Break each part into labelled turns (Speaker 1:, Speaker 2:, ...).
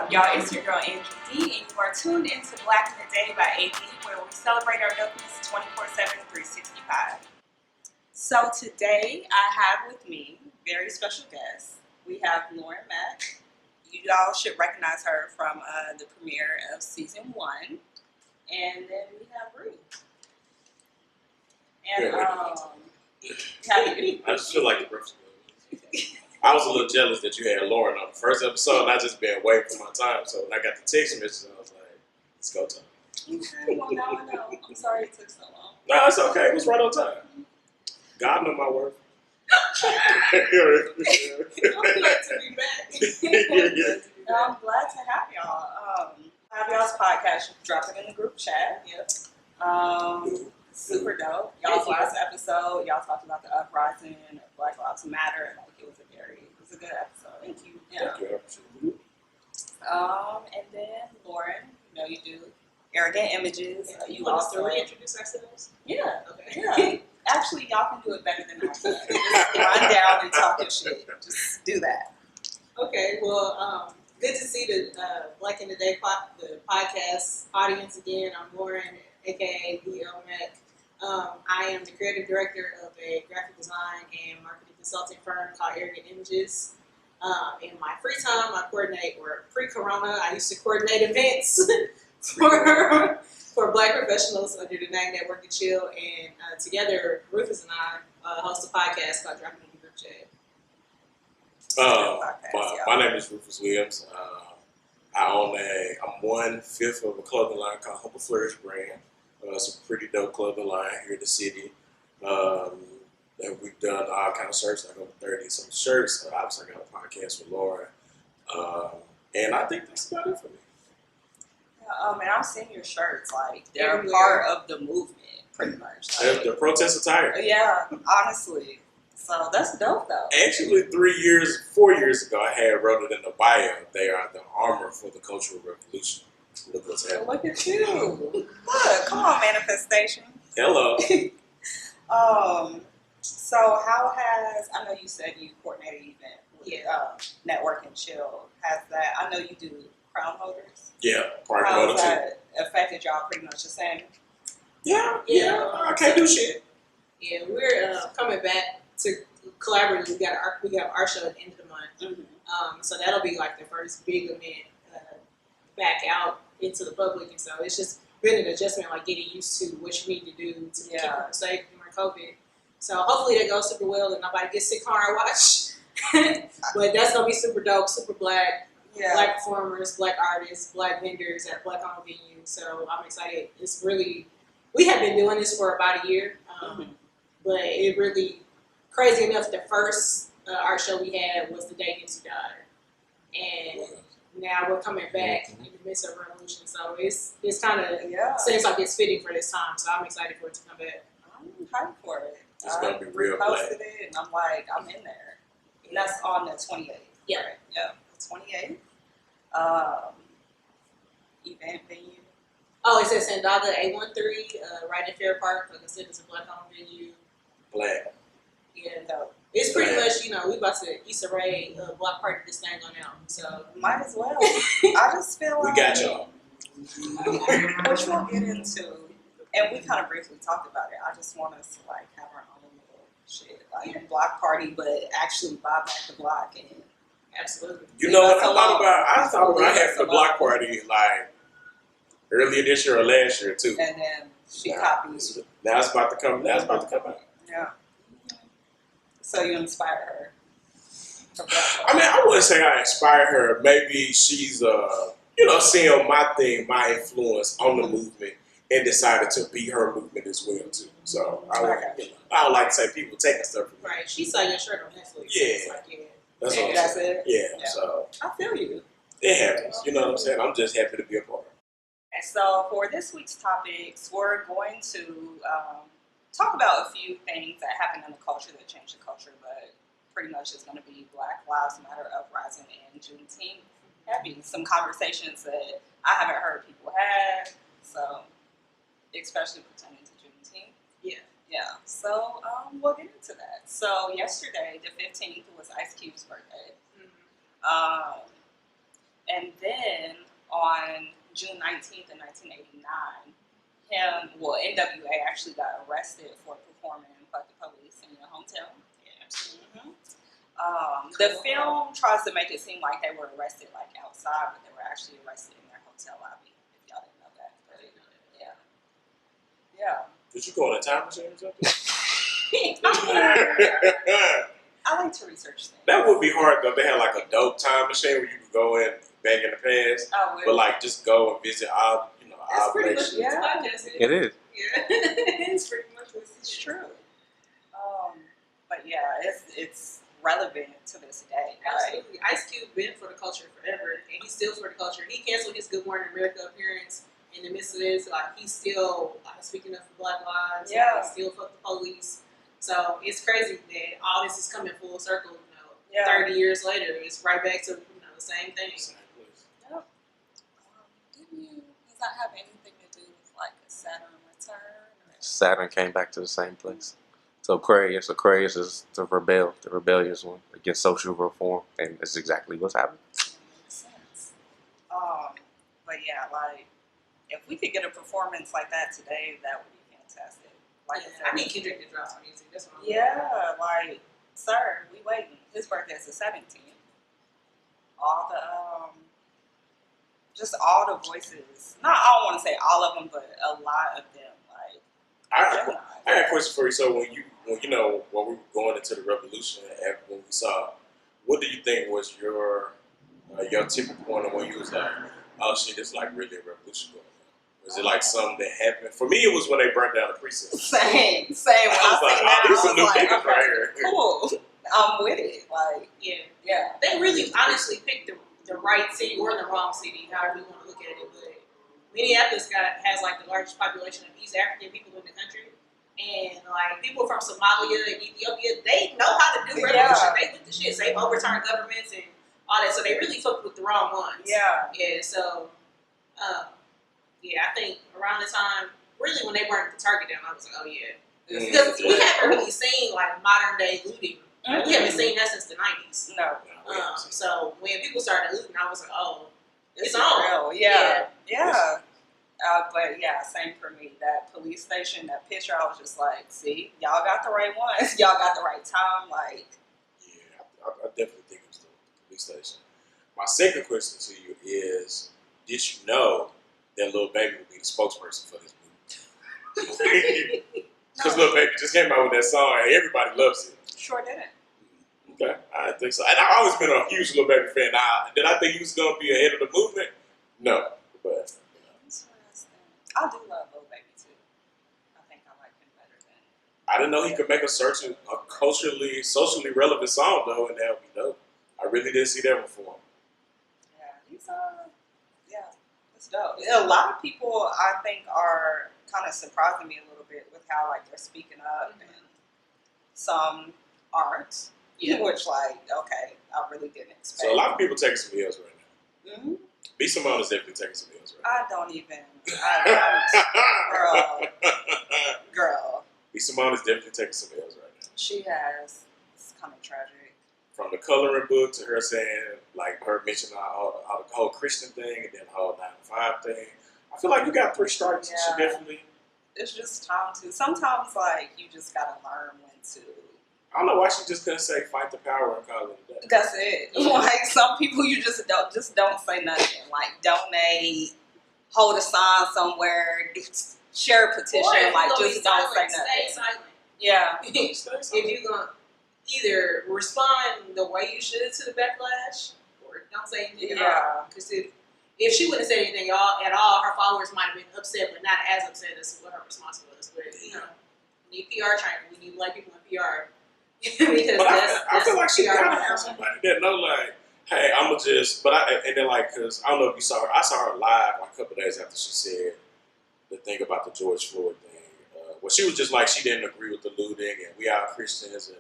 Speaker 1: Y'all, it's your girl Andrew D, and you are tuned into Black in the Day by AD, where we celebrate our dopeness 24/7, 365. So today, I have with me very special guest. We have Lauren Mack. You all should recognize her from the premiere of season 1, and then we have Ruth. And
Speaker 2: I just feel like the birthday. I was a little jealous that you had Lauren on the first episode, and I just been waiting for my time. So when I got the text message, I was like, "Let's go time."
Speaker 1: Okay, well now I know. I'm sorry it took so long.
Speaker 2: No, it's okay. It was right on time. God know my worth.
Speaker 1: I'm glad to be back. I'm glad to have y'all. Have y'all's podcast dropping in the group chat. Yep. Super dope. Y'all's last episode, y'all talked about the uprising of Black Lives Matter. Like it was a good episode. Thank you. Yeah.
Speaker 2: Thank you.
Speaker 1: And then Lauren, you know you do Arrogant Images.
Speaker 3: You want us to reintroduce ourselves?
Speaker 1: Yeah.
Speaker 3: Okay.
Speaker 1: Yeah. Actually, y'all can do it better than I can. Just run down and talk your shit. Just do that.
Speaker 3: Okay. Well, good to see the Black in the Day the podcast audience again. I'm Lauren, aka BLM. I am the creative director of a graphic design and marketing consulting firm called Arrogant Images. In my free time, I coordinate, or pre-corona, I used to coordinate events for Black professionals under the name Network and Chill. And together, Rufus and I host a podcast called Dropping in the Groupchat.
Speaker 2: My name is Rufus Williams. I'm 1/5 of a clothing line called Flourish brand. It's a pretty dope clothing line here in the city. And we've done all kind of shirts, like over 30 some shirts. Obviously, I got a podcast with Laura. And I think that's about it for me.
Speaker 1: And I've seen your shirts, like they're part of the movement, pretty much. Like,
Speaker 2: The protest attire.
Speaker 1: Yeah, honestly. So that's dope, though.
Speaker 2: Actually, 4 years ago, I had wrote it in the bio. They are the armor for the Cultural Revolution. Look what's happening.
Speaker 1: Look at you. Look, come on, manifestation.
Speaker 2: Hello.
Speaker 1: So how has, I know you said you coordinated an event with Network and Chill. Has that, I know you do crown holders.
Speaker 2: Yeah, part
Speaker 1: How
Speaker 2: of
Speaker 1: has that affected y'all pretty much the same?
Speaker 2: Yeah. I can't do shit.
Speaker 3: Yeah, we're coming back to collaborate. We have our show at the end of the month.
Speaker 1: Mm-hmm.
Speaker 3: So that'll be like the first big event back out into the public, and so it's just been an adjustment, like getting used to what you need to do to keep people safe during COVID. So hopefully that goes super well and nobody gets sick on our watch. But that's gonna be super dope, super Black, Black performers, Black artists, Black vendors at Black owned venue. So I'm excited. It's really, we have been doing this for about a year, but it really crazy enough. The first art show we had was the day Nipsey died, and now we're coming back in the midst of a revolution, so it's kind of seems like it's fitting for this time. So I'm excited for it to come back.
Speaker 1: I'm hyped for it.
Speaker 2: It's gonna be real
Speaker 1: Black.
Speaker 2: Black.
Speaker 1: Posted it, and I'm like, I'm in there. And that's on the 28th.
Speaker 3: Yeah,
Speaker 1: right? Yeah, the 28th. Event venue.
Speaker 3: Oh, it says Sandaga 813, right in Fair Park. Like I said, it's a Black-owned venue.
Speaker 2: Black.
Speaker 3: Yeah, no. It's pretty much, we about to Issa Rae block party this thing on out. So
Speaker 1: might as well. I just feel like
Speaker 2: We got y'all.
Speaker 1: which we'll get into, and we kind of briefly talked about it. I just want us to like have our own little shit, like block party, but actually buy back the block and
Speaker 3: absolutely.
Speaker 2: You know what I thought about having a block party like earlier this year or last year too.
Speaker 1: and then she copies.
Speaker 2: Now it's about to come. Out.
Speaker 1: Yeah. So you inspire her.
Speaker 2: I mean, I wouldn't say I inspire her. Maybe she's, seeing my thing, my influence on the movement, and decided to be her movement as well too. So I don't like to say people taking stuff from me.
Speaker 3: Right. She saw your shirt on Netflix.
Speaker 2: Yeah.
Speaker 3: It's like,
Speaker 2: That's what I'm
Speaker 1: That's
Speaker 2: saying.
Speaker 1: it.
Speaker 2: Yeah. So
Speaker 1: I feel you.
Speaker 2: it happens. You know what I'm saying? I'm just happy to be a part.
Speaker 1: And so for this week's topics, we're going to talk about a few things that happened in the culture that changed the culture, but pretty much it's going to be Black Lives Matter uprising and Juneteenth. Having some conversations that I haven't heard people have, so especially pertaining to Juneteenth. Yeah. So we'll get into that. So yesterday, the 15th, was Ice Cube's birthday. And then on June 19th in 1989, NWA actually got arrested for performing Fuck the Police in your hometown.
Speaker 3: Yeah.
Speaker 1: The film tries to make it seem like they were arrested like outside, but they were actually arrested in their hotel lobby. If y'all didn't know that, but yeah.
Speaker 2: Did you go on a time machine or something?
Speaker 1: I like to research things.
Speaker 2: That would be hard though. They had like a dope time machine where you could go in back in the past, but like just go and visit all
Speaker 3: That's pretty much
Speaker 2: places.
Speaker 3: what this podcast is.
Speaker 4: It is.
Speaker 3: Yeah. It's pretty much what
Speaker 1: It's true. But yeah, it's relevant to this day.
Speaker 3: Absolutely. Ice Cube been for the culture forever, and he's still for the culture. He canceled his Good Morning America appearance in the midst of this. Like, he's still speaking up for Black lives.
Speaker 1: Yeah.
Speaker 3: Like, still fuck the police. So it's crazy that all this is coming full circle. 30 years later, it's right back to the same thing.
Speaker 1: Yep. Does that have anything to do with like a Saturn return?
Speaker 4: Saturn came back to the same place. So Aquarius is the rebellious one against social reform, and that's exactly what's happening.
Speaker 1: Makes sense. But yeah, like if we could get a performance like that today, that would be fantastic. Like
Speaker 3: I need Kendrick to drop some music. That's what I'm
Speaker 1: yeah, like sir, we waiting. His birthday's the 17th. All the just all the voices. I don't want to say all of them, but a lot of them. Like
Speaker 2: I had a question for you. So when we were going into the revolution, after when we saw, what do you think was your tipping point when you was like, oh shit, it's like really a revolution going on? Was it like something that happened? For me, it was when they burnt down the precinct.
Speaker 1: Same. When I
Speaker 2: was like,
Speaker 1: that,
Speaker 2: these some new
Speaker 1: like,
Speaker 2: niggas right here.
Speaker 1: Cool. I'm with it. Like, yeah.
Speaker 3: They really honestly picked the right city or the wrong city, however you want to look at it. But Minneapolis has like the largest population of East African people in the country. And like people from Somalia and Ethiopia, they know how to do revolution. They with the shit. So they've overturned governments and all that. So they really fucked with the wrong ones.
Speaker 1: Yeah.
Speaker 3: Yeah. So, I think around the time, really when they burnt the Target down, I was like, oh yeah. Because we haven't really seen like modern day looting. Like, we haven't seen that since the 90s.
Speaker 1: No.
Speaker 3: So when people started looting, I was like, oh, it's
Speaker 1: on.
Speaker 3: on.
Speaker 1: Real. Yeah. But yeah, same for me. That police station, that picture, I was just like, see, y'all got the right ones. Y'all got the right time. Like,
Speaker 2: yeah, I definitely think it was the police station. My second question to you is, did you know that Lil Baby would be the spokesperson for this movie? Because Lil Baby just came out with that song and everybody loves it.
Speaker 1: Sure didn't.
Speaker 2: Okay, I think so. And I've always been a huge Lil Baby fan. Did I think he was going to be ahead of the movement? No, but
Speaker 1: I do love Lil Baby too. I think I like him better than.
Speaker 2: I didn't know he could make a culturally, socially relevant song though, and that would be dope. I really didn't see that one for him.
Speaker 1: Yeah, he's it's dope. A lot of people I think are kind of surprising me a little bit with how like they're speaking up, and some aren't.
Speaker 3: Yeah.
Speaker 1: Which like okay, I really didn't expect.
Speaker 2: So a lot of people taking some L's right now.
Speaker 1: Mm-hmm.
Speaker 2: B. Simone is definitely taking some L's right
Speaker 1: I don't even. Girl.
Speaker 2: B. Simone is definitely taking some L's right now.
Speaker 1: She has. It's kind of tragic.
Speaker 2: From the coloring book to her saying, like her mentioning all the whole Christian thing and then the whole 9-to-5 thing. I feel like you got 3 strikes.
Speaker 1: Yeah.
Speaker 2: She definitely.
Speaker 1: It's just time to. Sometimes like you just gotta learn when to.
Speaker 2: I don't know why she just couldn't say fight the power and call it a day.
Speaker 1: That's it. Like some people, you just don't say nothing. Like donate, hold a sign somewhere, share a petition. Like just don't say nothing.
Speaker 3: Stay silent.
Speaker 1: Yeah.
Speaker 3: If you're gonna either respond the way you should to the backlash, or don't say anything at all. Because if she wouldn't have said anything at all, her followers might have been upset, but not as upset as what her response was. But we need PR training. We need black people in PR. Because
Speaker 2: but
Speaker 3: that's
Speaker 2: I feel like she
Speaker 3: PR
Speaker 2: gotta have somebody that know, like, hey, I'm gonna just. And then like, cause I don't know if you saw her. I saw her live like a couple days after she said the thing about the George Floyd thing. Well, she was just like she didn't agree with the looting and we are Christians and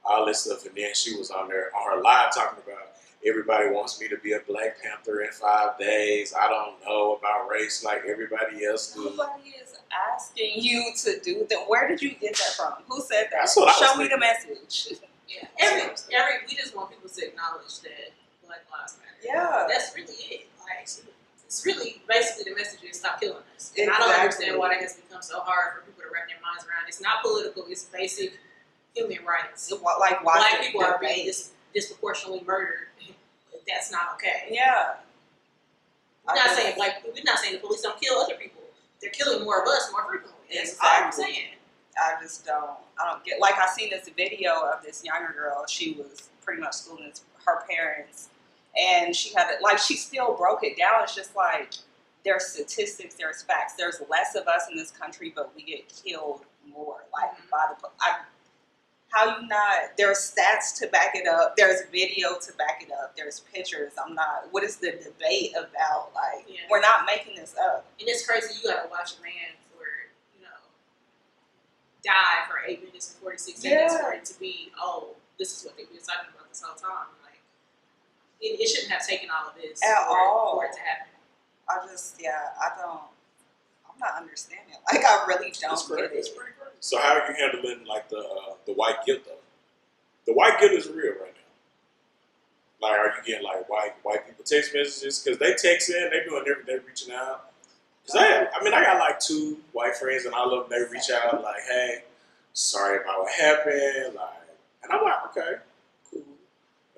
Speaker 2: all this stuff. And then she was on her live talking about everybody wants me to be a Black Panther in 5 days. I don't know about race like everybody else do.
Speaker 1: Nobody is asking you to do that. Where did you get that from? Who said that?
Speaker 2: That's what I was
Speaker 1: Show me the message.
Speaker 3: Yeah, every we just want people to acknowledge that Black Lives Matter.
Speaker 1: Yeah.
Speaker 3: That's really it. Like, it's really basically the message is stop killing us. And I
Speaker 1: Exactly.
Speaker 3: don't understand why that has become so hard for people to wrap their minds around. It's not political. It's basic human rights.
Speaker 1: Like, why
Speaker 3: Black people are being disproportionately murdered. That's not okay.
Speaker 1: Yeah.
Speaker 3: We're not saying the police don't kill other people. They're killing more of us more frequently. That's all I'm saying.
Speaker 1: I don't get, like, I seen this video of this younger girl. She was pretty much schooling her parents, and she had it, like, she still broke it down. It's just like, there's statistics, there's facts. There's less of us in this country, but we get killed more, like, by the, how you not, there's stats to back it up, there's video to back it up, there's pictures. What is the debate about? Like, we're not making this up.
Speaker 3: And it's crazy, you gotta watch a man die for 8 minutes and 46 seconds for it to be, this is what they've been talking about this whole time. Like, it shouldn't have taken all of this for it to happen. I'm not understanding. Like, I really don't get it.
Speaker 2: It's pretty crazy. So how are you handling, like, the white guilt, though? The white guilt is real right now. Like, are you getting, like, white people text messages? Because they text in, they doing everything, reaching out. I got like 2 white friends, and all of them, they reach out like, "Hey, sorry about what happened." Like, and I'm like, "Okay, cool."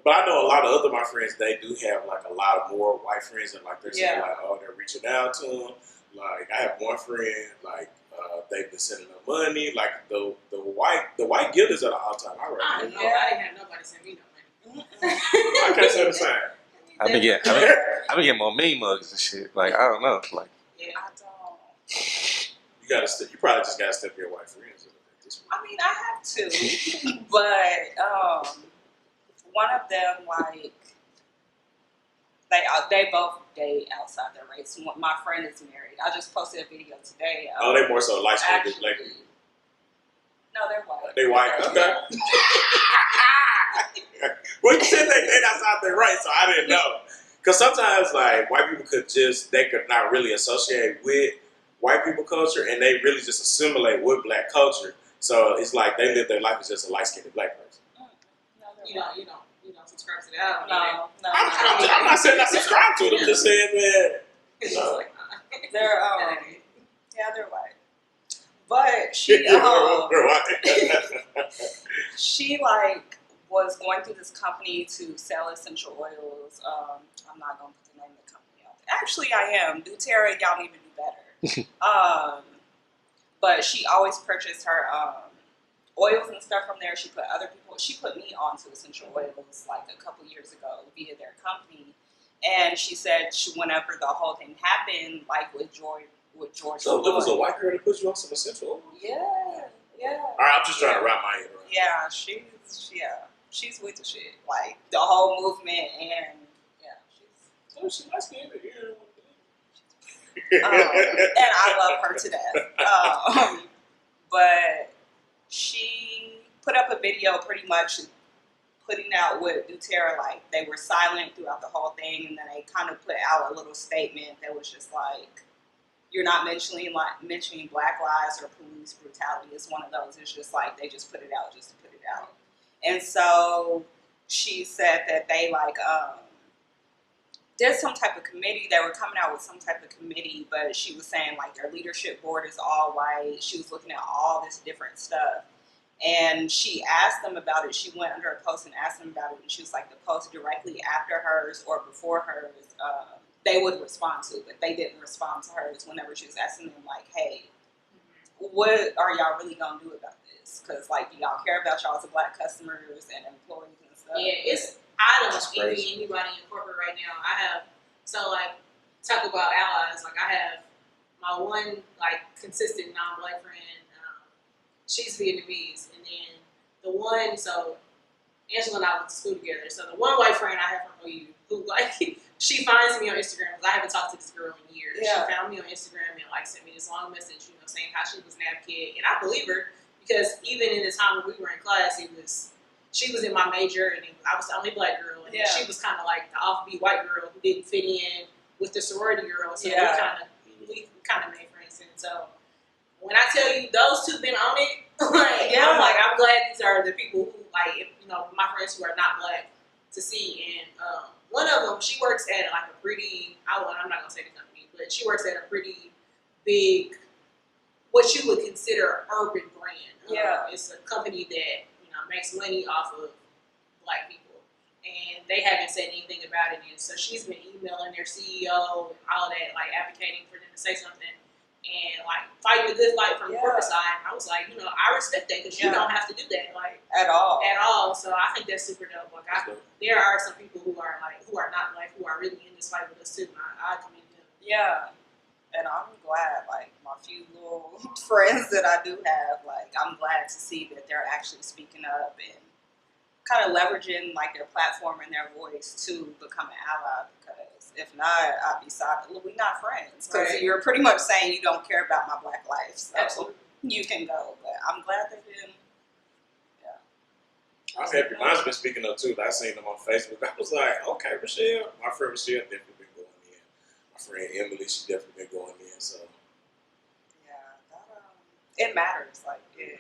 Speaker 2: But I know a lot of other my friends, they do have like a lot more white friends, and like they're saying like, "Oh, they're reaching out to them." Like, I have one friend, like they've been sending them money. Like the white guilt is at an all-time high right now.
Speaker 3: I didn't have nobody send me no money.
Speaker 2: I can't say the same.
Speaker 4: I've been getting more meme mugs and shit. Like, I don't know. Like,
Speaker 1: I don't.
Speaker 2: You probably just gotta step your white friends in this point.
Speaker 1: I mean, I have to, but one of them, like, they both date outside their race. My friend is married. I just posted a video today.
Speaker 2: They more so light-skinned than black people.
Speaker 1: No, they're white.
Speaker 2: They white. Okay. Well, you said they date outside their race, so I didn't know. Because sometimes, like, white people they could not really associate with white people culture, and they really just assimilate with black culture. So it's like they live their life as just a light-skinned black person.
Speaker 3: You don't subscribe to that.
Speaker 1: No.
Speaker 2: I'm not saying I subscribe to it. I'm just saying that. No.
Speaker 1: They're they're white. But she she like was going through this company to sell essential oils. I'm not going to put the name of the company out there. Actually, I am. doTERRA, y'all need to do better. But she always purchased her oils and stuff from there. She put me onto essential oils like a couple years ago via their company. And she said whenever the whole thing happened, like with George
Speaker 2: So there was a white girl that put you on some essential oils?
Speaker 1: Yeah.
Speaker 2: All right, I'm just trying to wrap my head around.
Speaker 1: Yeah, she's with the shit. Like the whole movement, and
Speaker 2: she likes me in here.
Speaker 1: and I love her to death. But she put up a video pretty much putting out with doTERRA, like they were silent throughout the whole thing, and then they kind of put out a little statement that was just like, you're not mentioning black lives or police brutality. It's one of those. It's just like they just put it out just to put it out. And so she said that they did some type of committee. They were coming out with some type of committee, but she was saying like their leadership board is all white. She was looking at all this different stuff. And she asked them about it. She went under a post and asked them about it. And she was like, the post directly after hers or before hers, they would respond to, but they didn't respond to hers whenever she was asking them, like, hey, what are y'all really going to do about this? Because, like, do y'all care about y'all as black customers and employees and stuff?
Speaker 3: Yeah, I don't envy anybody in corporate right now. Talk about allies. Like, I have my one, like, consistent non-black friend. She's Vietnamese. And then the one, so Angela and I went to school together. So the one white friend I have from OU who, like, she finds me on Instagram because I haven't talked to this girl in years.
Speaker 1: Yeah.
Speaker 3: She found me on Instagram and, like, sent me this long message, saying how she was an advocate. And I believe her because even in the time when we were in class, she was in my major and I was the only black girl. And she was kind of like the offbeat white girl who didn't fit in with the sorority girl. So we kind of made friends. And so when I tell you those two been on it, I'm glad these are the people who, like, my friends who are not black to see. And one of them, she works at like a pretty, I'm not gonna say the company, but she works at a pretty big, what you would consider urban brand.
Speaker 1: Yeah.
Speaker 3: It's a company that, makes money off of Black people. And they haven't said anything about it yet. So she's been emailing their CEO and all that, like advocating for them to say something. And like fighting a good fight from the corporate side. I was like, I respect that because you don't have to do that, like
Speaker 1: at all.
Speaker 3: So I think that's super dope. Like there are some people who are not Black, who are really in this fight with us too. And I commend them.
Speaker 1: Yeah, and I'm glad. Like my few little friends that I do have, like I'm glad to see that they're actually speaking up and kind of leveraging like their platform and their voice to become an ally. Because if not, I'd be sorry. We're not friends because you're pretty much saying you don't care about my Black life. So
Speaker 3: Absolutely.
Speaker 1: You can go, but I'm glad they've been.
Speaker 2: I'm happy. Mine's been speaking up too. I seen them on Facebook. I was like, okay, Michelle. My friend Michelle definitely been going in. My friend Emily, she definitely been going in. So
Speaker 1: yeah, it matters. Like it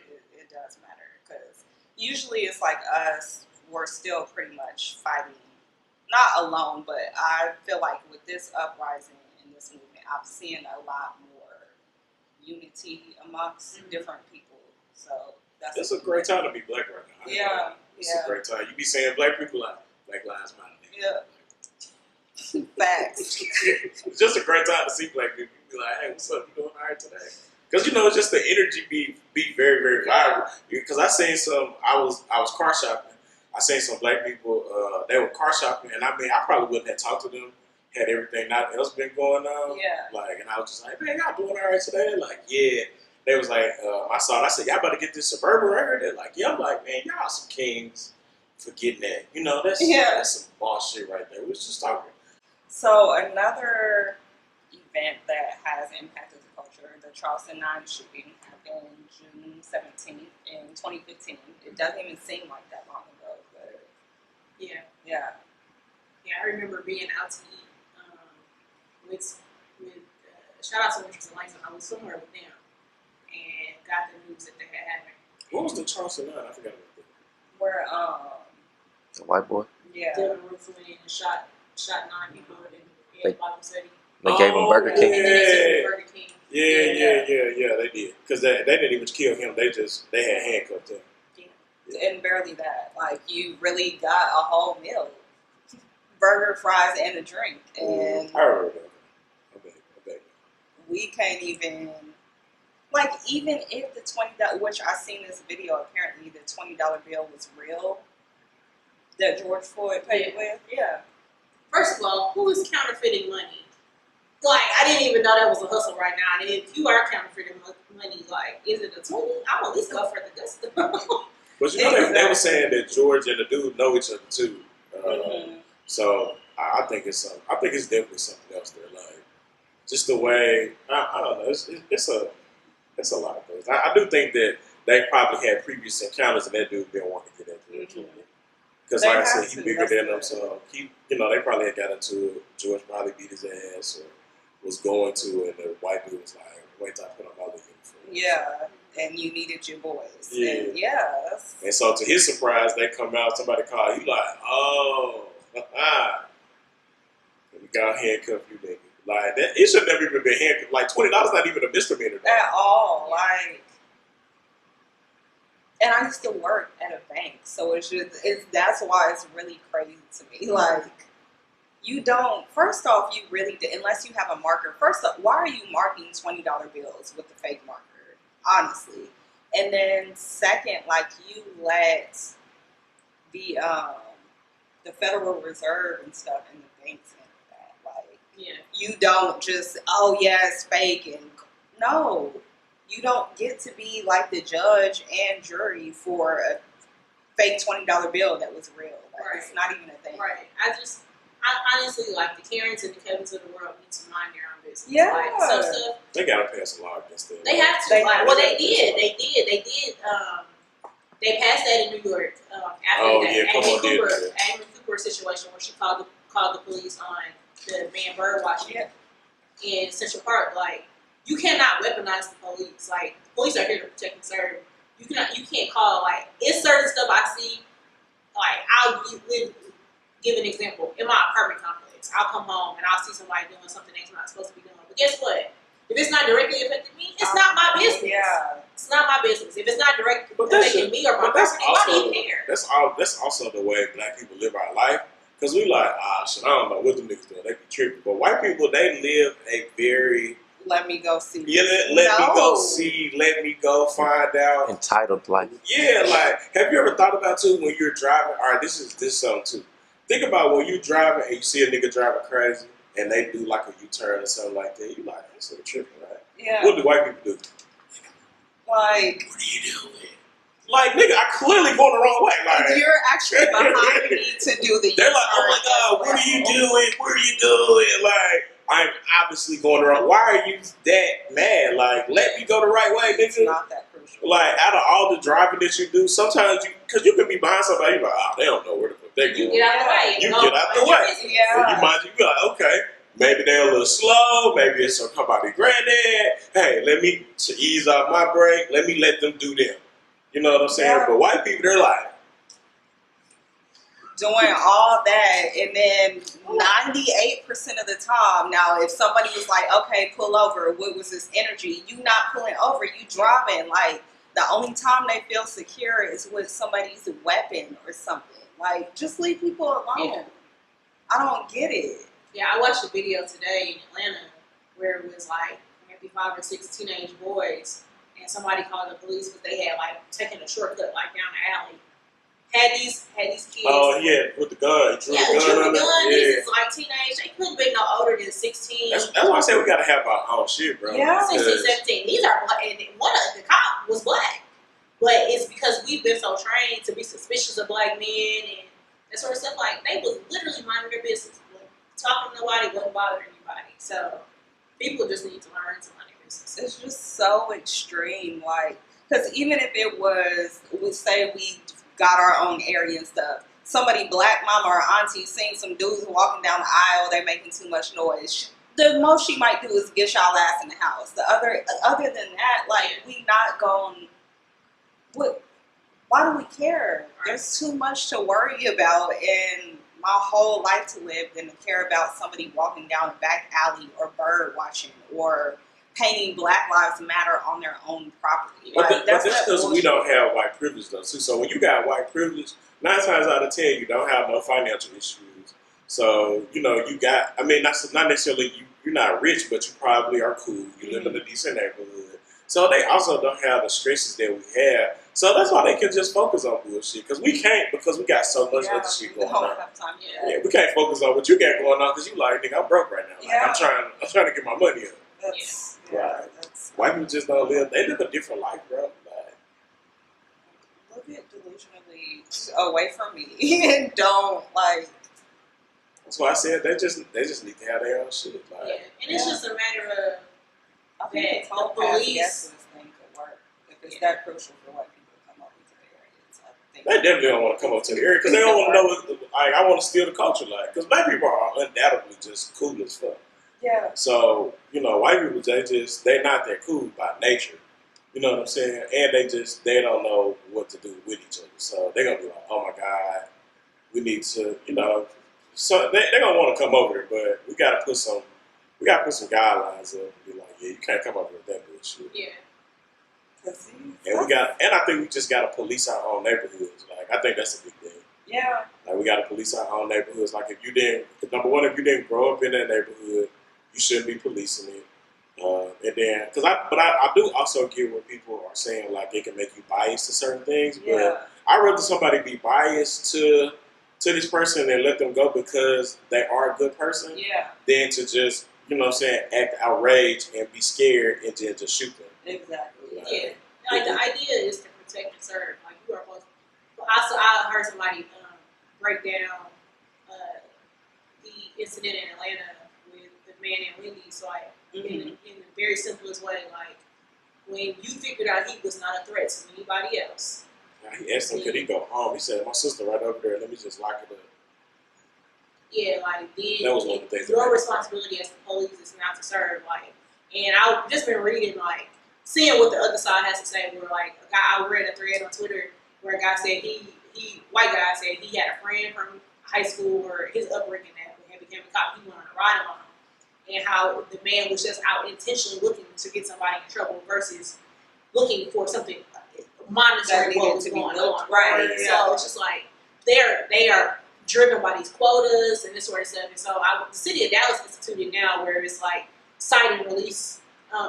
Speaker 1: does matter because usually it's like us. We're still pretty much fighting, not alone, but I feel like with this uprising and this movement, I'm seeing a lot more unity amongst different people. So
Speaker 2: it's a great time to be Black right now.
Speaker 1: Yeah.
Speaker 2: It's a great time. You be saying Black people like Black Lives Matter.
Speaker 1: Yeah. Facts.
Speaker 2: It's just a great time to see Black people. You be like, hey, what's up? You doing all right today? Because it's just the energy be very, very vibrant. Because I seen some. I was car shopping. I seen some Black people. They were car shopping, and I probably wouldn't have talked to them had everything not else been going on.
Speaker 1: Yeah.
Speaker 2: Like, and I was just like, man, y'all doing all right today? Like, yeah. They was like, I saw it. I said, y'all better get this Suburban right here. They're like, yeah. I'm like, man, y'all some kings for getting that. That's some boss shit right there. We was just talking.
Speaker 1: So another event that has impacted the culture, the Charleston 9 shooting happened June 17th in 2015. It doesn't even seem like that long ago, but
Speaker 3: yeah. I remember being out to eat with shout out to Rufus and Langston. I was somewhere with them and got the news that they had happened.
Speaker 2: What was the Charleston 9? I forgot about that.
Speaker 1: Where
Speaker 4: The white boy.
Speaker 1: yeah,
Speaker 3: Dylan Rufus went in and shot 9 people in Bible study.
Speaker 4: They gave him Burger King.
Speaker 3: And then they sent him Burger King.
Speaker 2: Yeah, they did. Because they didn't even kill him. They had handcuffed him.
Speaker 1: and barely that. Like you really got a whole meal, burger, fries, and a drink, and
Speaker 2: I heard that. I bet.
Speaker 1: we can't even. Like, even if the $20, which I seen this video, apparently the $20 bill was real, that George Floyd paid with. Yeah.
Speaker 3: First of all, who is counterfeiting money? Like, I didn't even know that was a hustle right now. And if you are counterfeiting money, like, is it a 20? I will at least go for the gusto.
Speaker 2: But they were saying that George and the dude know each other too. So I think it's definitely something else there. Like, just the way I don't know. It's a lot of things. I do think that they probably had previous encounters and that dude didn't want to get into it. Because like I said, he bigger than them, so they probably had got into it. George probably beat his ass or was going to, and the white dude was like, wait till I put on my little uniform.
Speaker 1: Yeah, and you needed your boys.
Speaker 2: Yeah.
Speaker 1: And
Speaker 2: And so to his surprise, they come out, somebody called, he like, oh, we got handcuffed you, nigga. Like, that, it should never even been handcuffed. Like, $20 not even a misdemeanor.
Speaker 1: At all. Like, and I used to work at a bank, so that's why it's really crazy to me. Like, you don't, first off, you really, unless you have a marker, first off, why are you marking $20 bills with the fake marker? Honestly. And then second, like, you let the Federal Reserve and stuff in the banks and that. Like, you don't just, oh yeah, it's fake, and no. You don't get to be like the judge and jury for a fake $20 bill that was real. Like, it's not even a thing.
Speaker 3: Right. I honestly, like, the Karens and the Kevins of the world need to mind their own business.
Speaker 1: Yeah.
Speaker 3: Like, some stuff.
Speaker 2: They gotta pass a law against them.
Speaker 3: They have to. They did. They passed that in New York after the Amy Cooper situation where she called the police on the man bird watching in Central Park. Like, you cannot weaponize the police. Like, the police are here to protect and serve. You can't call, like, it's certain stuff I see, like, give an example. In my apartment complex, I'll come home and I'll see somebody doing something they're not supposed to be doing. But guess what? If it's not directly affecting me, it's not my business.
Speaker 1: Yeah.
Speaker 3: It's not my business. If it's not directly affecting me or my property, I don't even care.
Speaker 2: That's also the way Black people live our life. Because we like, shit, I don't know what the niggas doing. They be tripping. But white people, they live a very...
Speaker 1: Let me go see.
Speaker 2: Yeah, let me go see. Let me go find out.
Speaker 4: Entitled life.
Speaker 2: Yeah, like, have you ever thought about, too, when you're driving? All right, this is something, too. Think about when you're driving and you see a nigga driving crazy and they do like a U-turn or something like that. You like, that's a tripping, right?
Speaker 1: Yeah.
Speaker 2: What do white people do?
Speaker 1: Like,
Speaker 2: what are you doing? Like, nigga, I clearly going the wrong way. Like,
Speaker 1: you're actually behind me to do the.
Speaker 2: They're like, oh my God, what are you doing? What are you doing? Like, I'm obviously going the wrong. Why are you that mad? Like, let me go the right way, nigga.
Speaker 1: It's not that crucial.
Speaker 2: Like, out of all the driving that you do, sometimes because you can be behind somebody, you're like, they don't know where the fuck they're going.
Speaker 3: You get out the way.
Speaker 2: You get out the way.
Speaker 1: Yeah.
Speaker 2: And you be like, okay. Maybe they're a little slow. Maybe it's somebody granddad. Hey, to ease off my brake, let me let them do them. You know what I'm saying?
Speaker 1: Yeah.
Speaker 2: But white people, they're like,
Speaker 1: doing all that, and then 98% of the time, now if somebody was like, okay, pull over, what was this energy? You not pulling over, you driving. Like, the only time they feel secure is with somebody's weapon or something. Like, just leave people alone.
Speaker 3: Yeah.
Speaker 1: I don't get it.
Speaker 3: Yeah, I watched a video today in Atlanta where it was like maybe 5 or 6 teenage boys, and somebody called the police because they had like taken a shortcut like down the alley. Had these kids.
Speaker 2: oh yeah, with the gun. Drew the gun.
Speaker 3: These is like teenage. They couldn't be no older than 16.
Speaker 2: That's why I say we gotta have our own shit, bro.
Speaker 1: Yeah.
Speaker 3: 16, 17. These are black, and one of the cop was black. But it's because we've been so trained to be suspicious of black men and that sort of stuff. Like, they was literally minding their business. Talking to nobody, wasn't bothering anybody. So people just need to learn to mind their business.
Speaker 1: It's just so extreme. Like, because even if it was, we say we got our own area and stuff, somebody, black mama or auntie, seeing some dudes walking down the aisle, they making too much noise. The most she might do is get y'all ass in the house. The other than that, like, we not going. What? Why do we care? There's too much to worry about in my whole life to live than to care about somebody walking down a back alley or bird watching or painting Black Lives Matter on their own property.
Speaker 2: But that's because we don't have white privilege, though, too. So when you got white privilege, 9 times out of 10, you don't have no financial issues. So, you know, you got, I mean, not necessarily you're not rich, but you probably are cool. You live in a decent neighborhood. So they also don't have the stresses that we have. So that's why they can just focus on bullshit. Because we can't, because we got so much other shit going on. Yeah, we can't focus on what you got going on because you like, nigga, I'm broke right now. Like, I'm trying to get my money up. That's white people just don't live. They live a different life, bro. Like,
Speaker 1: live it delusionally away from me and don't like.
Speaker 2: That's why I said they just need to have their own shit. Like,
Speaker 3: and it's just a matter of
Speaker 1: I think
Speaker 3: the police
Speaker 1: thing could work if it's that crucial for white people to come up into the area.
Speaker 2: They definitely don't want to come up to the area because they don't want to know. Like, I want to steal the culture, like, because black people are undoubtedly just cool as fuck.
Speaker 1: Yeah.
Speaker 2: So, you know, white people, they're not that cool by nature. You know what I'm saying? And they don't know what to do with each other. So they're going to be like, oh my God, we need to, you know, so they're going to want to come over here, but we got to put some guidelines up and be like, yeah, you can't come over with that bullshit.
Speaker 3: Yeah.
Speaker 2: And I think we just got to police our own neighborhoods. Like, I think that's a big thing.
Speaker 1: Yeah.
Speaker 2: Like, we got to police our own neighborhoods. Like, if you didn't grow up in that neighborhood, you shouldn't be policing it. And then, but I do also get what people are saying, like, it can make you biased to certain things. But I'd rather somebody be biased to this person and let them go because they are a good person than to just, you know what I'm saying, act outraged and be scared and then just shoot them.
Speaker 1: Exactly.
Speaker 3: Like, the idea is to protect and serve. Like, you are supposed to. I heard somebody break down the incident in Atlanta with the man and Wendy's. Like, in the very simplest way, like, when you figured out he was not a threat to anybody else.
Speaker 2: He asked him, could he go home? He said, my sister right over there, let me just lock it up.
Speaker 3: Yeah, like, then
Speaker 2: that was one of the things
Speaker 3: your responsibility as the police is not to serve. Like, and I've just been reading, like, seeing what the other side has to say. Where, like, I read a thread on Twitter where a guy said white guy said he had a friend from high school or his upbringing that when he became a cop, he went on a ride along, and how the man was just out intentionally looking to get somebody in trouble versus looking for something monitoring what was going on.
Speaker 1: Right. Yeah.
Speaker 3: So it's just like they are driven by these quotas and this sort of stuff. And so the city of Dallas instituted now where it's like cite and release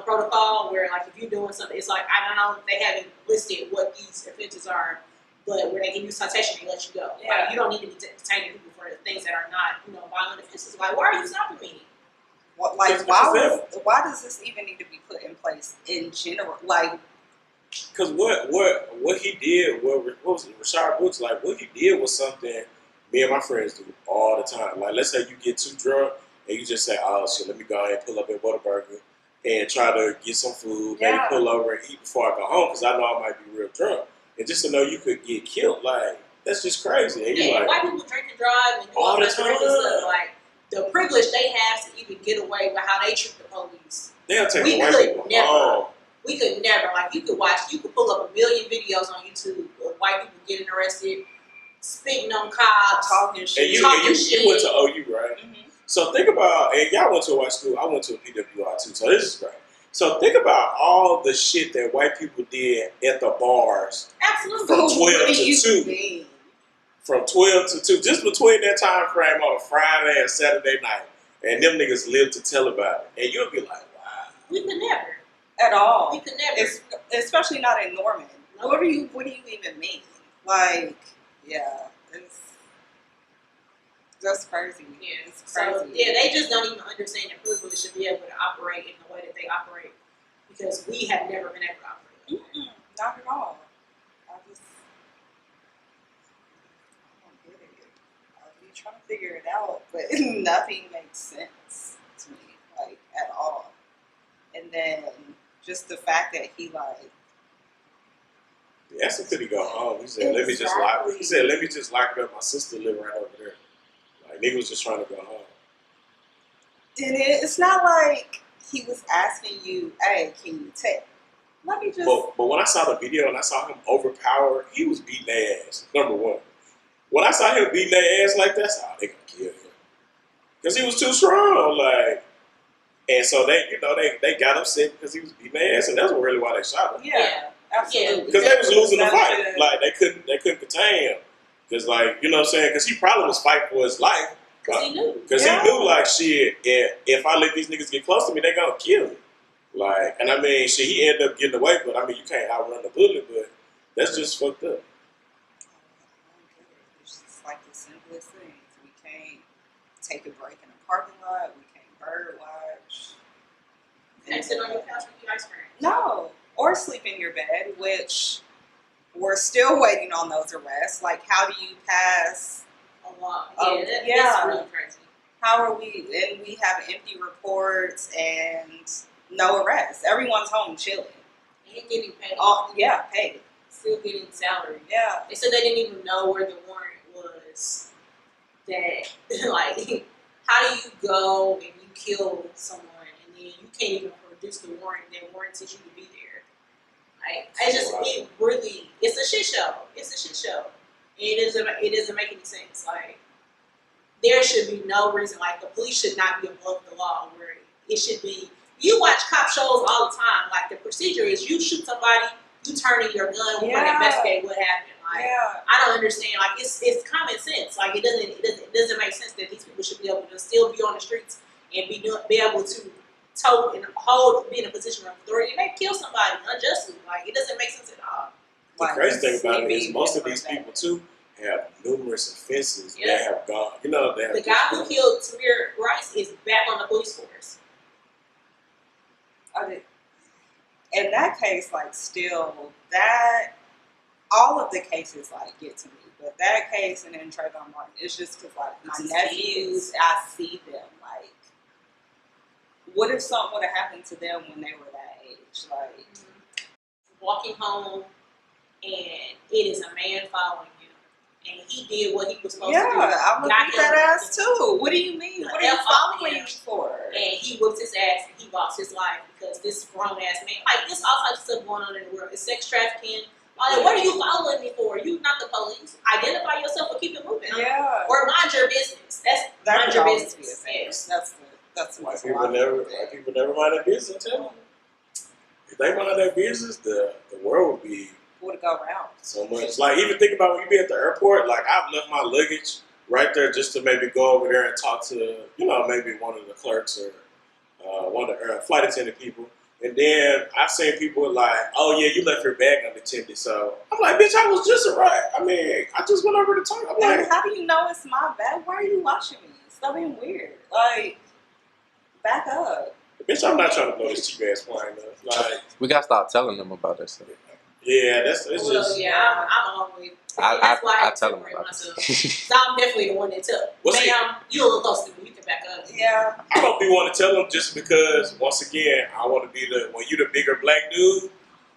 Speaker 3: protocol, where like if you're doing something, it's like I don't know, they haven't listed what these offenses are, but where they can use citation and let you go.
Speaker 1: Yeah.
Speaker 3: Like you don't need to be detaining people for things that are not, violent offenses. Like why are you stopping me?
Speaker 1: What, like why does this even need to be put in place in general? Like,
Speaker 2: because what he did, what was it, Rashard Brooks, like what he did was something me and my friends do all the time. Like let's say you get too drunk and you just say, oh shit, let me go ahead and pull up at Whataburger and try to get some food, maybe pull over and eat before I go home because I know I might be real drunk. And just to know you could get killed, like that's just crazy. And
Speaker 3: yeah,
Speaker 2: like,
Speaker 3: white people drink and drive and do all that stuff. Like the privilege they have to even get away with how they treat the police.
Speaker 2: They'll take
Speaker 3: we
Speaker 2: white
Speaker 3: could
Speaker 2: people
Speaker 3: never.
Speaker 2: home.
Speaker 3: We could never. Like you could pull up a million videos on YouTube of white people getting arrested, spitting on cops,
Speaker 1: talking shit.
Speaker 2: And you went to OU, right?
Speaker 1: Mm-hmm.
Speaker 2: So think about, and y'all went to a white school, I went to a PWI too, so this is great. So think about all the shit that white people did at the bars.
Speaker 3: Absolutely.
Speaker 2: From 12 to 2. From 12 to 2. Just between that time frame on a Friday and Saturday night. And them niggas live to tell about it. And you'll be like, wow.
Speaker 3: We could never.
Speaker 1: At all.
Speaker 3: We could never.
Speaker 1: Especially not in Norman.
Speaker 3: No.
Speaker 1: What do you even mean? Like, yeah. That's crazy.
Speaker 3: Yeah,
Speaker 1: it's crazy.
Speaker 3: So, yeah, they just don't even understand that privilege should be able to operate in the way that they operate because we have never been able to operate.
Speaker 1: Not at all. I don't get it. I'll be trying to figure it out, but nothing makes sense to me, like at all. And then just the fact that he like.
Speaker 2: Yeah, so could he go home? He said, let me just lock it up. My sister live right over there. Like, nigga was just trying to go home.
Speaker 1: And it's not like he was asking you, hey, can you take? Let me just.
Speaker 2: But when I saw the video and I saw him overpowered, he was beating their ass, number one. When I saw him beating their ass like that, I said, oh, they gonna kill him. Because he was too strong, like. And so they got upset because he was beating their ass, and that's really why they shot him.
Speaker 1: Yeah, absolutely.
Speaker 2: Because they was losing the fight. Like, they couldn't contain him. Because, like, you know what I'm saying? Because he probably was fighting for his life.
Speaker 3: Because he knew.
Speaker 2: Because he knew, like, shit, if I let these niggas get close to me, they gonna kill me. Like, and I mean, shit, he ended up getting away, but I mean, you can't outrun the bullet, but that's just fucked up.
Speaker 1: It's just like the simplest things. We can't take a break in a parking lot. We can't bird watch.
Speaker 3: You can't sit on your couch and eat ice cream.
Speaker 1: No. Or sleep in your bed, which we're still waiting on those arrests. Like, how do you pass
Speaker 3: a lot?
Speaker 1: Yeah,
Speaker 3: that's really crazy.
Speaker 1: How are we? And we have empty reports and no arrests. Everyone's home chilling.
Speaker 3: And getting paid.
Speaker 1: Yeah, paid.
Speaker 3: Still getting salary.
Speaker 1: Yeah.
Speaker 3: They said they didn't even know where the warrant was. That, like, how do you go and you kill someone and then you can't even produce the warrant that warrants you to be there? Like, it's a shit show. It's a shit show. It doesn't make any sense. Like, there should be no reason, like, the police should not be above the law where it should be. You watch cop shows all the time. Like, the procedure is you shoot somebody, you turn in your gun, we're gonna investigate what happened. Like, I don't understand. Like, it's common sense. Like, it doesn't make sense that these people should be able to still be on the streets and be able to tote and be in a position of authority, and they kill somebody unjustly. Like, it doesn't make sense at all.
Speaker 2: The crazy thing about it is most of these people too have numerous offenses that have gone. You know, the
Speaker 3: guy who killed Tamir Rice is back on the police force.
Speaker 1: In that case, like, still, that, all of the cases, like, get to me. But that case and then Trayvon Martin, it's just because, like, my nephews, I see them, like, what if something would have happened to them when they were that age? Like,
Speaker 3: walking home, and it is a man following him. And he did what he was supposed to do.
Speaker 1: Yeah, I'm gonna beat that ass too. What do you mean? What are you following him for?
Speaker 3: And he whooped his ass and he lost his life because this grown ass man, like, there's all types of stuff going on in the world. It's sex trafficking. Like, what are you following me for? You not the police. Identify yourself or keep it moving.
Speaker 1: Yeah.
Speaker 3: Or mind your business.
Speaker 1: That
Speaker 3: Mind
Speaker 1: could
Speaker 3: your
Speaker 1: always be a
Speaker 3: business.
Speaker 1: thing.
Speaker 3: Yes.
Speaker 1: That's
Speaker 2: White people never mind their business. Tell them. If they mind their business, the world would be
Speaker 1: Would go around.
Speaker 2: so much. Like, even think about when you be at the airport, like, I've left my luggage right there just to maybe go over there and talk to, maybe one of the clerks or one of the flight attendant people. And then I've seen people like, oh, yeah, you left your bag unattended. So I'm like, bitch, I was just arrived. I mean, I just went over to talk. I'm like,
Speaker 1: How do you know it's my bag? Why are you watching me? Stop being weird. Like, back up.
Speaker 2: bitch, I'm not trying to blow this cheap ass plane up. Like,
Speaker 4: We gotta stop telling them about that stuff.
Speaker 2: yeah, it's
Speaker 3: Well,
Speaker 2: just.
Speaker 3: yeah, I'm always.
Speaker 4: I
Speaker 3: That's why
Speaker 4: I tell them
Speaker 3: separate
Speaker 4: about
Speaker 3: myself.
Speaker 4: this.
Speaker 3: So I'm definitely the one that took.
Speaker 2: Well, see-
Speaker 3: Ma'am, you a little close to me. You can back up.
Speaker 1: Yeah.
Speaker 2: I don't be want to tell them just because, once again, I want to be when you the bigger black dude.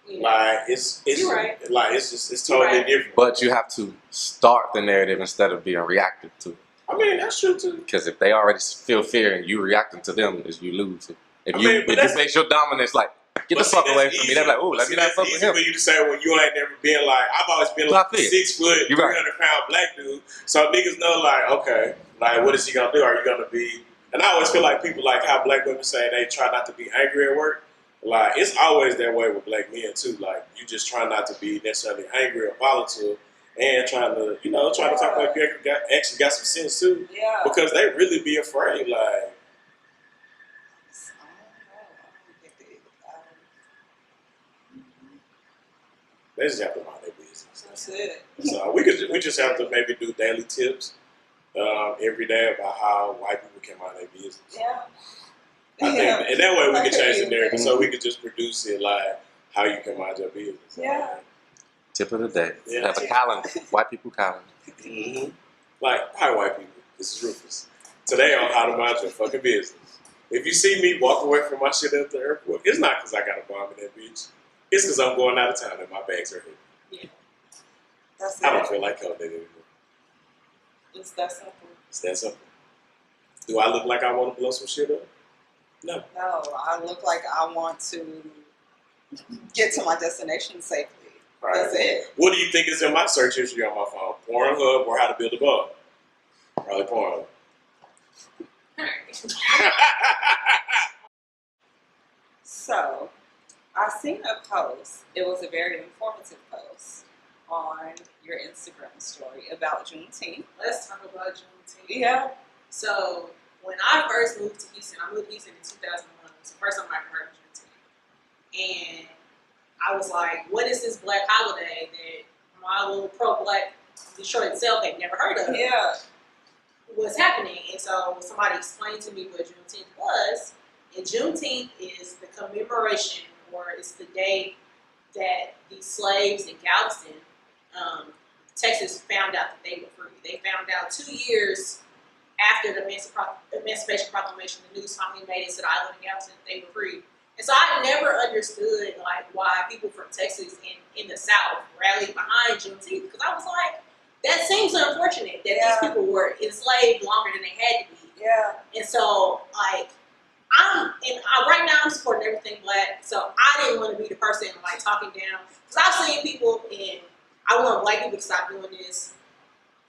Speaker 3: Yeah.
Speaker 2: Like it's
Speaker 3: You're right.
Speaker 2: like it's totally
Speaker 3: You're right.
Speaker 2: different.
Speaker 4: But you have to start the narrative instead of being reactive to it.
Speaker 2: I mean, that's true too.
Speaker 4: Because if they already feel fear and you reacting to them, is you lose it. If
Speaker 2: I
Speaker 4: you
Speaker 2: mean, but
Speaker 4: if
Speaker 2: that's-
Speaker 4: you make your dominance like get the
Speaker 2: But see,
Speaker 4: fuck
Speaker 2: that's
Speaker 4: away from me,
Speaker 2: easy.
Speaker 4: they're like, oh,
Speaker 2: But
Speaker 4: let
Speaker 2: see,
Speaker 4: me not
Speaker 2: that's
Speaker 4: fuck with
Speaker 2: easy
Speaker 4: him.
Speaker 2: for you to say when you ain't never been like, I've always been like
Speaker 4: Stop it.
Speaker 2: 6 foot,
Speaker 4: You're right.
Speaker 2: 300-pound black dude. So niggas know like, okay, like what is he gonna do? Are you gonna be? And I always feel like people like how black women say they try not to be angry at work. Like it's always that way with black men too. Like you just try not to be necessarily angry or volatile, and trying to talk like you actually got some sense too.
Speaker 1: Yeah.
Speaker 2: Because they really be afraid. Like
Speaker 1: I don't get it.
Speaker 2: they just have to mind their business.
Speaker 1: That's it.
Speaker 2: So we just have to maybe do daily tips every day about how white people can mind their business.
Speaker 1: Yeah.
Speaker 2: I think, and that way we can change the narrative.
Speaker 4: Mhm.
Speaker 2: So we can just produce it like how you can mind your business.
Speaker 1: Yeah.
Speaker 4: Tip of the day.
Speaker 2: Yeah.
Speaker 4: Have a calendar. White people calendar.
Speaker 2: Mm-hmm. Like, hi white people. This is Rufus. Today on how to mind your fucking business. If you see me walk away from my shit at the airport, it's not because I got a bomb in that bitch. It's because I'm going out of town and my bags are heavy.
Speaker 1: That's
Speaker 2: I don't
Speaker 1: it.
Speaker 2: feel like coming in anymore.
Speaker 1: It's that simple.
Speaker 2: It's that simple. Do I look like I want to blow some shit up? No.
Speaker 1: No, I look like I want to get to my destination safely.
Speaker 2: All right.
Speaker 1: That's it.
Speaker 2: What do you think is in my search history on my phone? Pornhub or how to build a bomb? Probably Pornhub.
Speaker 1: So, I seen a post. It was a very informative post on your Instagram story about Juneteenth.
Speaker 3: Let's talk about Juneteenth.
Speaker 1: Yeah.
Speaker 3: So when I first moved to Houston, I moved to Houston in 2001. It was the first time I ever heard of Juneteenth. And I was like, what is this black holiday that my little pro-black Detroit itself had never heard of?
Speaker 1: Yeah.
Speaker 3: What's happening? And so somebody explained to me what Juneteenth was. And Juneteenth is the commemoration, or it's the day that the slaves in Galveston, Texas, found out that they were free. They found out 2 years after the Emancipation Proclamation, the news finally made it to the island of Galveston that they were free. And so I never understood like why people from Texas in the South rallied behind Juneteenth, because I was like, that seems unfortunate that these people were enslaved longer than they had to be.
Speaker 1: Yeah.
Speaker 3: And so like right now I'm supporting everything black, so I didn't want to be the person like talking down, because I've seen people, and I want black people to stop doing this.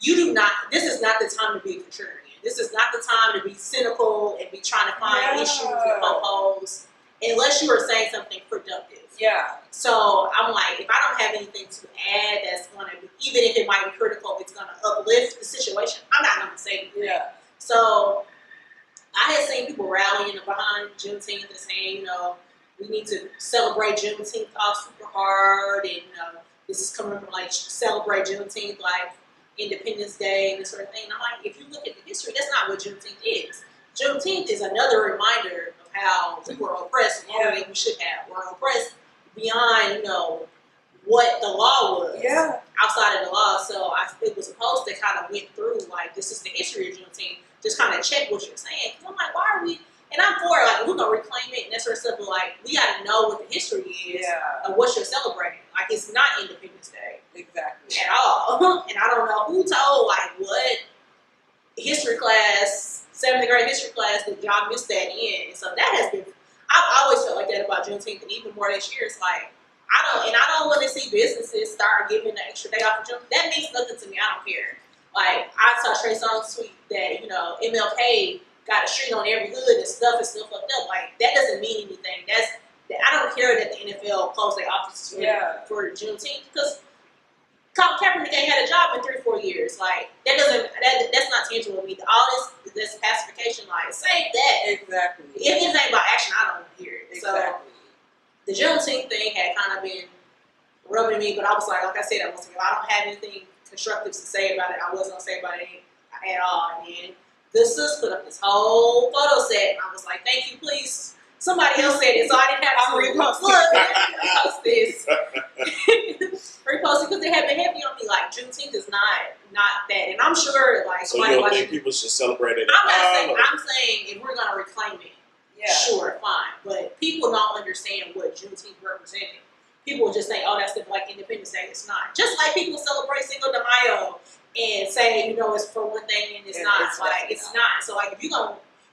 Speaker 3: This is not the time to be a contrarian. This is not the time to be cynical and be trying to find issues and loopholes, unless you are saying something productive.
Speaker 1: Yeah.
Speaker 3: So I'm like, if I don't have anything to add that's going to be, even if it might be critical, it's going to uplift the situation, I'm not going to say anything.
Speaker 1: Yeah.
Speaker 3: So I had seen people rallying behind Juneteenth and saying, we need to celebrate Juneteenth off super hard, and this is coming from like celebrate Juneteenth like Independence Day and this sort of thing. And I'm like, if you look at the history, that's not what Juneteenth is. Juneteenth is another reminder of how we were oppressed longer than we should have. We're oppressed beyond, what the law was.
Speaker 1: Yeah.
Speaker 3: Outside of the law. So it was a post that kind of went through, like, this is the history of Juneteenth. Just kind of check what you're saying. Because I'm like, why are we? And I'm for it. Like, we're going to reclaim it and that sort of stuff. But, like, we got to know what the history is of what you're celebrating. Like, it's not Independence Day.
Speaker 1: Exactly.
Speaker 3: At all. And I don't know who told, like, what history class, 7th grade history class, that y'all missed that in. And so that has been, I've always felt like that about Juneteenth. And even more this year, it's like, I don't want to see businesses start giving an extra day off for Juneteenth. That means nothing to me. I don't care. Like, I saw Trey Songz tweet that, MLK got a street on every hood and stuff is still fucked up. Like, that doesn't mean anything. I don't care that the NFL closed their offices for Juneteenth, because Colin Kaepernick ain't had a job in 3-4 years. Like, that's not tangible to me. All this pacification, like, save that.
Speaker 1: Exactly.
Speaker 3: If it ain't about action, I don't want to hear it.
Speaker 1: Exactly.
Speaker 3: So, the Juneteenth thing had kind of been rubbing me, but I was like I said, I don't have anything constructive to say about it. I wasn't going to say about it at all. And then the sis put up this whole photo set, and I was like, thank you, please. Somebody else said it, so I didn't have to repost this. Repost it, because they have been heavy on me. Like, Juneteenth is not that. And I'm sure, like,
Speaker 2: so you don't think people should celebrate it?
Speaker 3: I'm saying if we're going to reclaim it, sure, fine. But people don't understand what Juneteenth represented. People just think, oh, that's the Black Independence Day. It's not. Just like people celebrate Cinco de Mayo and say, it's for one thing and it's not. It's not. So, like, if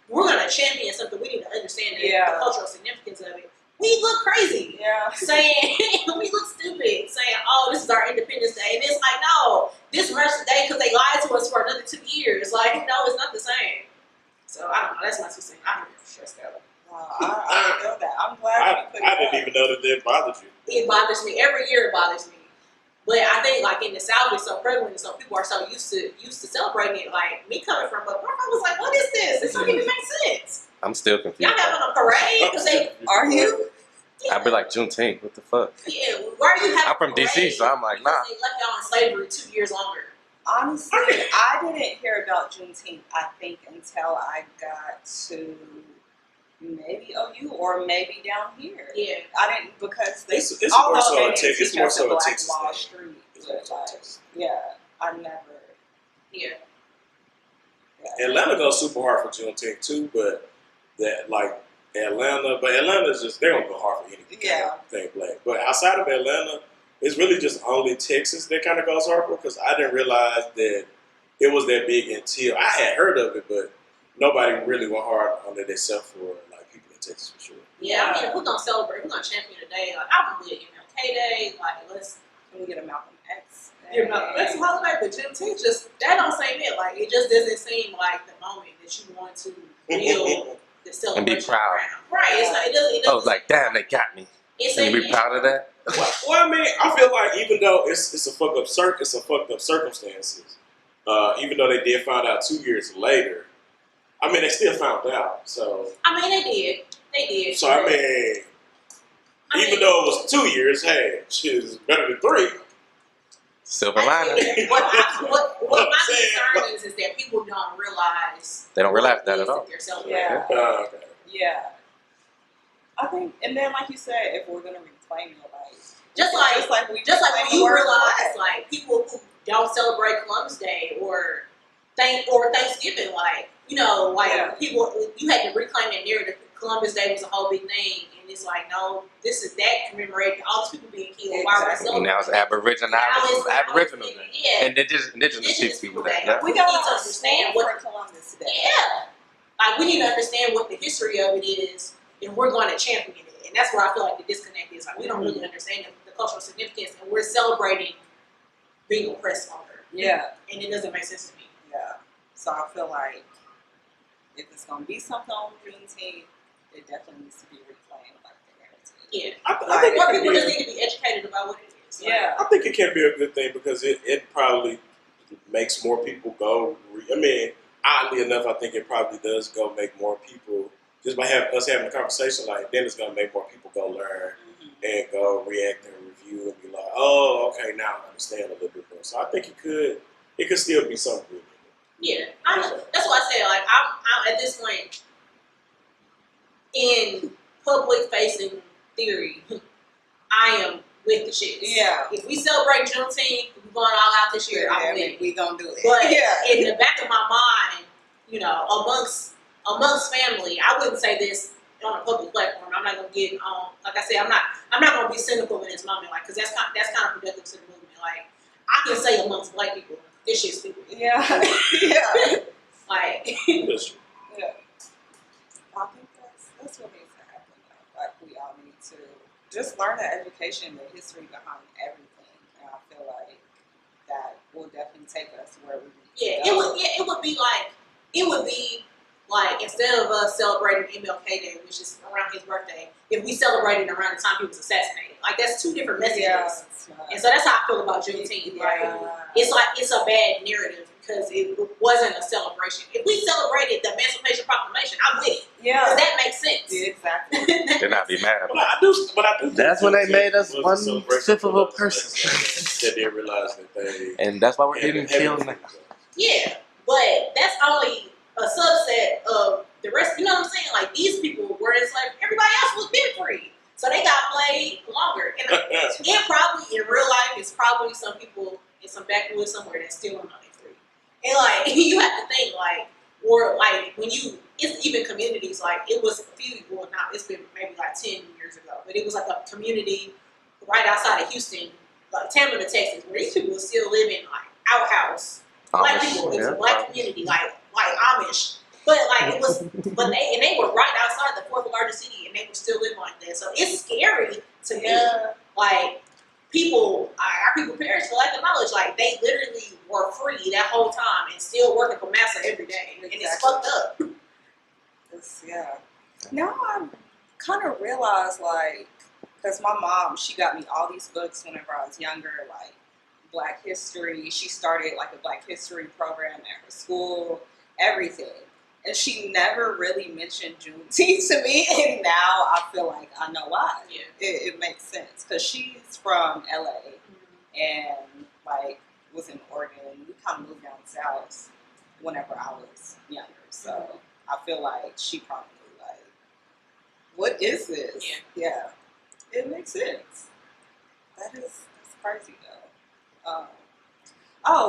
Speaker 3: we're gonna champion something, we need to understand the cultural significance of it. We look crazy. Saying we look stupid. Saying, oh, this is our Independence Day. And it's like, no, this marks the day because they lied to us for another 2 years. Like, no, it's not the same. So I don't know. That's my 2 cents. I'm stressed out.
Speaker 1: I feel that. I'm glad
Speaker 2: I didn't even know that bothered you.
Speaker 3: It bothers me. Every year it bothers me. But I think, like, in the South, it's so prevalent, and so people are so used to celebrating it. Like, me coming from Buck Park, I was like, what is this? This doesn't even make sense.
Speaker 4: I'm still confused.
Speaker 3: Y'all having a parade?
Speaker 1: Are you?
Speaker 3: Yeah.
Speaker 4: I'd be like, Juneteenth, what the fuck?
Speaker 3: Yeah, why are you having
Speaker 4: I'm from DC, so I'm like, nah.
Speaker 3: They left y'all in slavery 2 years longer.
Speaker 1: Honestly, I didn't hear about Juneteenth, I think, until I got to maybe OU or maybe down here.
Speaker 3: Yeah.
Speaker 1: I didn't, because
Speaker 2: it's more so a Texas. It's more so a
Speaker 1: Black
Speaker 2: Texas
Speaker 1: Wall
Speaker 2: thing.
Speaker 1: Street.
Speaker 2: It's more so Texas.
Speaker 1: Yeah, I never.
Speaker 3: Yeah.
Speaker 2: Atlanta goes super hard for Juneteenth too, but Atlanta's just, they don't go hard for anything. Thing Black. But outside of Atlanta, it's really just only Texas that kind of goes hard for, because I didn't realize that it was that big until I had heard of it, but nobody really went hard on it except for like people in Texas for sure.
Speaker 3: Yeah, I mean, if we're gonna celebrate, we're gonna champion a day. Like, I would be an MLK Day. Like,
Speaker 1: Can we get a Malcolm X?
Speaker 3: That's a holiday, but Juneteenth that don't seem it. Like, it just doesn't seem like the moment that you want to feel the celebration
Speaker 4: And be proud.
Speaker 3: around. Right? It's like, it doesn't.
Speaker 4: Oh, like, damn, they got me. Can you be proud of that?
Speaker 2: Well, I mean, I feel like even though it's a fucked up circumstances, even though they did find out 2 years later, I mean, they still found out. So
Speaker 3: I mean, they did.
Speaker 2: So I mean, even though it was 2 years, hey, shit is better than 3.
Speaker 4: Silver lining.
Speaker 3: What my concern is that people don't realize.
Speaker 4: They don't realize that at all.
Speaker 3: They're celebrating.
Speaker 2: Okay.
Speaker 1: Yeah. I think, and then like you said, if we're gonna reclaim it, like
Speaker 3: just like when you realize, like, people who don't celebrate Columbus Day or Thanksgiving, like, people, you had to reclaim that narrative. Columbus Day was a whole big thing, and it's like, no, this is that commemorating all these people being killed. Why are we celebrating?
Speaker 4: Now it's Aboriginal Day.
Speaker 3: Yeah.
Speaker 4: And indigenous people Day.
Speaker 3: Yeah. We need to understand what
Speaker 1: Columbus Day.
Speaker 3: Yeah. Like, we need to understand what the history of it is, and we're going to champion it. And that's where I feel like the disconnect is. Like, we don't really understand the cultural significance, and we're celebrating being oppressed longer.
Speaker 1: Yeah.
Speaker 3: And it doesn't make sense to me.
Speaker 1: Yeah. So I feel like if it's going to be something on Juneteenth, it definitely needs to be reclaimed, like the heritage.
Speaker 3: Yeah.
Speaker 2: I think
Speaker 3: more people just need to be educated about what it is.
Speaker 1: Yeah.
Speaker 2: I think it can be a good thing, because it probably makes more people go. I mean, oddly enough, I think it probably does go make more people, just by us having a conversation, like, then it's going to make more people go learn and go react and review and be like, oh, okay, now I understand a little bit more. So I think it could still be something good.
Speaker 3: Yeah. That's why I say, like, I'm at this point, in public-facing theory, I am with the shit.
Speaker 1: Yeah.
Speaker 3: If we celebrate Juneteenth, we're going all out this year, I'm with it.
Speaker 1: We gonna do it.
Speaker 3: But in the back of my mind, amongst family, I wouldn't say this on a public platform. I'm not gonna get on. Like I said, I'm not gonna be cynical in this moment, like, because that's kind of productive to the movement. Like, I can say amongst Black people, this shit's stupid.
Speaker 1: Yeah. Yeah.
Speaker 3: Like.
Speaker 1: Yeah. I think that's what needs to happen. Like, we all need to just learn the education, the history behind everything, and I feel like that will definitely take us where we need to go.
Speaker 3: It would be like instead of us celebrating MLK Day, which is around his birthday, if we celebrated around the time he was assassinated, like that's two different messages.
Speaker 1: Yeah,
Speaker 3: and so that's how I feel about Juneteenth. Like it's a bad narrative because it wasn't a celebration. If we celebrated the Emancipation Proclamation, I'm with it.
Speaker 1: Yeah,
Speaker 3: because that makes sense.
Speaker 1: Yeah, exactly.
Speaker 4: They'd not be mad
Speaker 2: But
Speaker 4: about
Speaker 2: I do.
Speaker 4: That's when they made us
Speaker 2: was a celebration
Speaker 4: 1/5 of a
Speaker 2: for us
Speaker 4: person.
Speaker 2: That they realized that they.
Speaker 4: it. And that's why we're getting killed now.
Speaker 3: Yeah, but that's only a subset of the rest. You know what I'm saying? Like these people were enslaved. Everybody else was been free, so they got played longer. And it probably in real life, it's probably some people in some backwoods somewhere that's still on they free. And like you have to think like, or like when you, it's even communities like it was a few. Well, now it's been maybe like 10 years ago, but it was like a community right outside of Houston, like Tampa, Texas, where these people were still living like outhouse. Black people, it was a black community, like Amish, but like it was, they were right outside the fourth largest city, and they were still living like that. So it's scary to me. Like our people parents for lack of knowledge, like they literally were free that whole time and still working for massa every day, and it's fucked up.
Speaker 1: Now I kind of realize like, because my mom, she got me all these books whenever I was younger, like Black history. She started like a Black history program at her school, everything. And she never really mentioned Juneteenth to me, and now I feel like I know why.
Speaker 3: Yeah.
Speaker 1: It makes sense, because she's from LA and like was in Oregon. We kind of moved down south whenever I was younger, so I feel like she probably like, what is this? Yeah. It makes sense. That's crazy though.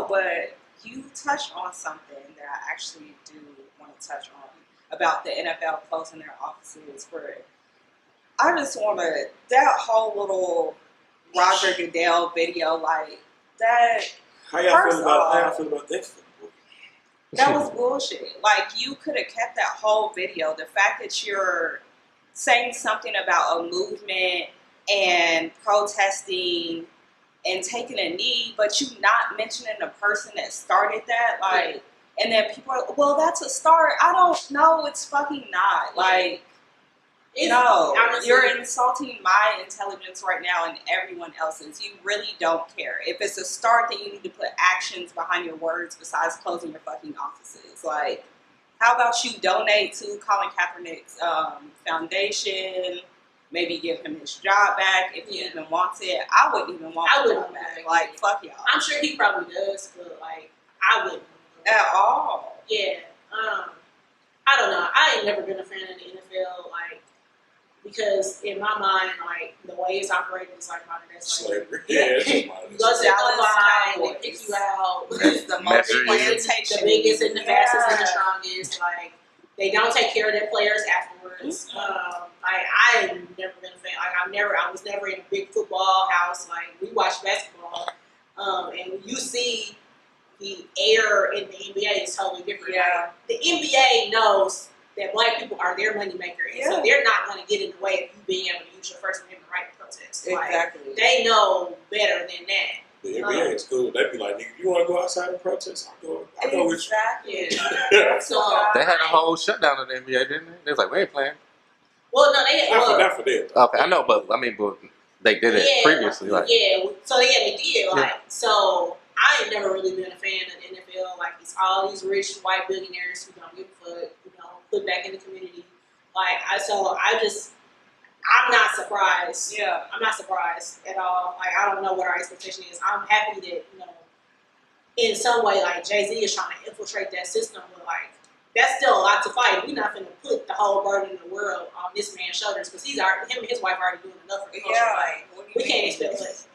Speaker 1: But you touched on something that I actually do want to touch on about the NFL closing their offices. I just want to, that whole little Roger Goodell video, like that.
Speaker 2: How y'all feel about that?
Speaker 1: That was bullshit. Like, you could have kept that whole video. The fact that you're saying something about a movement and protesting and taking a knee, but you not mentioning the person that started that, like, and then people are, well, that's a start. I don't know. It's fucking not. Like, no, honestly, you're insulting my intelligence right now and everyone else's. You really don't care. If it's a start, then you need to put actions behind your words besides closing your fucking offices. Like, how about you donate to Colin Kaepernick's foundation? Maybe give him his job back if he even wants it. I wouldn't even want the job back. Like, fuck y'all.
Speaker 3: I'm sure he probably does, but like, I wouldn't.
Speaker 1: At all.
Speaker 3: Yeah. I don't know. I ain't never been a fan of the NFL, like, because in my mind, like, the way it's operated is like modern day slavery.
Speaker 2: Yeah,
Speaker 3: you go to the line, they pick you out.
Speaker 1: It's the most
Speaker 3: the biggest and the fastest and the strongest. Like, they don't take care of their players afterwards. I ain't never been a fan. Like, I was never in a big football house. Like, we watch basketball, and you see the air in the NBA is totally different.
Speaker 1: Yeah.
Speaker 3: Like, the NBA knows that Black people are their moneymaker, and so they're not going to get in the way of you being able to use your First Amendment right to protest.
Speaker 1: Exactly.
Speaker 3: Like, they know better than that.
Speaker 2: The NBA is cool. They'd be like, nigga, you want to go outside and protest? I'll go with
Speaker 1: you.
Speaker 3: Yeah. So
Speaker 4: They had a whole shutdown of the NBA, didn't they? They was like, we ain't playing.
Speaker 3: well, no, they had
Speaker 2: not for them.
Speaker 4: Okay, I know, but I mean, but they did it previously. Like,
Speaker 3: so they did. Like, so I ain't never really been a fan of the NFL. Like, it's all these rich white billionaires who don't give a fuck, put back in the community. Like, I'm not surprised. Yeah, I'm not surprised at all. Like, I don't know what our expectation is. I'm happy that, in some way, like, Jay-Z is trying to infiltrate that system, but, like, that's still a lot to fight. We're not going to put the whole burden in the world on this man's shoulders, because him and his wife are already doing enough for the culture. Like, we can't expect less.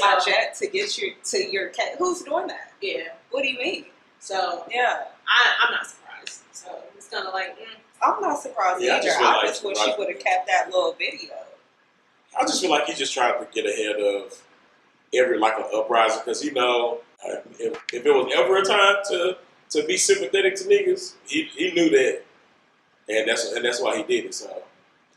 Speaker 1: My jet to get you to your cat. Who's doing that?
Speaker 3: Yeah.
Speaker 1: What do you mean?
Speaker 3: So, I'm not surprised. So, it's kind of like,
Speaker 1: I'm not surprised either. I just wish he would have kept that little video.
Speaker 2: I just feel like he just tried to get ahead of every, like, an uprising, because, if it was ever a time to be sympathetic to niggas, he knew that, and that's why he did it. So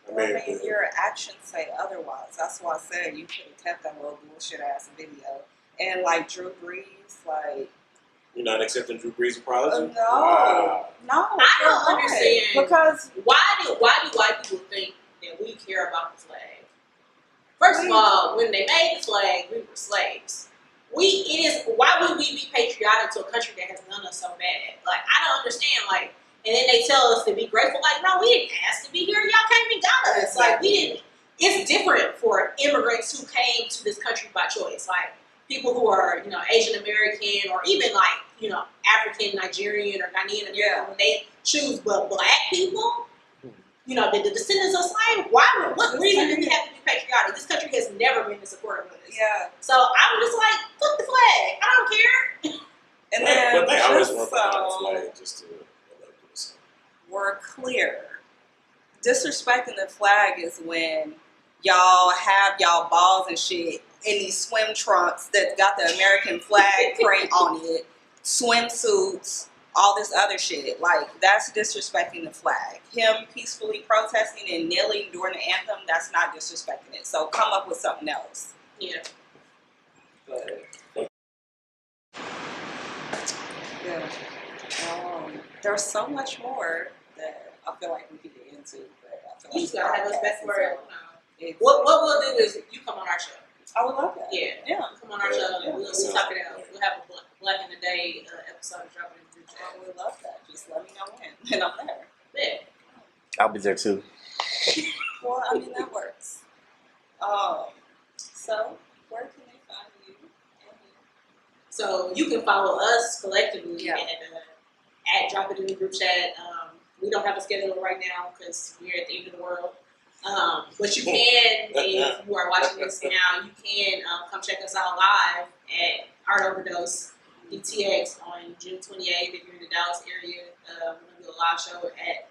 Speaker 1: Well, I mean, your actions say otherwise. That's why I said you could have kept that little bullshit ass video. And like Drew Brees, like.
Speaker 2: You're not accepting Drew Brees' apology?
Speaker 1: No,
Speaker 2: Wow.
Speaker 1: no.
Speaker 3: I don't understand
Speaker 1: because
Speaker 3: why do white people think that we care about the flag? First of all, when they made the flag, we were slaves. Why would we be patriotic to a country that has done us so bad? Like, I don't understand. Like, and then they tell us to be grateful. Like, no, we didn't ask to be here. Y'all came and got us. Like, we didn't. It's different for immigrants who came to this country by choice. Like, people who are, Asian American or even like, African, Nigerian or Ghanaian American, when they choose but black people, the descendants of slaves, what reason do we have to be patriotic? This country has never been in support of us.
Speaker 1: Yeah.
Speaker 3: So I'm just like, fuck the flag. I don't care.
Speaker 1: And then,
Speaker 2: but they always
Speaker 1: just
Speaker 2: want the flag just to.
Speaker 1: We're clear. Disrespecting the flag is when y'all have y'all balls and shit in these swim trunks that got the American flag print on it, swimsuits, all this other shit. Like, that's disrespecting the flag. Him peacefully protesting and kneeling during the anthem, that's not disrespecting it. So come up with something else.
Speaker 3: Yeah.
Speaker 1: But, yeah. There's so much more that I feel like we could get into. But I feel
Speaker 3: You just gotta have respect for it.
Speaker 1: It's,
Speaker 3: What we'll do is you come on our show.
Speaker 1: I would love that.
Speaker 3: Yeah.
Speaker 1: Yeah.
Speaker 3: Come on our show.
Speaker 2: Yeah.
Speaker 3: We'll talk it out. We'll have a Black in the Day episode dropping in the group chat.
Speaker 1: I would love that. Just let me know when, and I'm there.
Speaker 3: Yeah.
Speaker 4: I'll be there too.
Speaker 1: Well, I mean, that works. So, where can they find you?
Speaker 3: So you can follow us collectively
Speaker 1: Yeah.
Speaker 3: at Drop It in the Group Chat. We don't have a schedule right now because we're at the end of the world. But you can, if you are watching this now, you can come check us out live at Art Overdose DTX on June 28th if you're in the Dallas area. We're going to do a live show at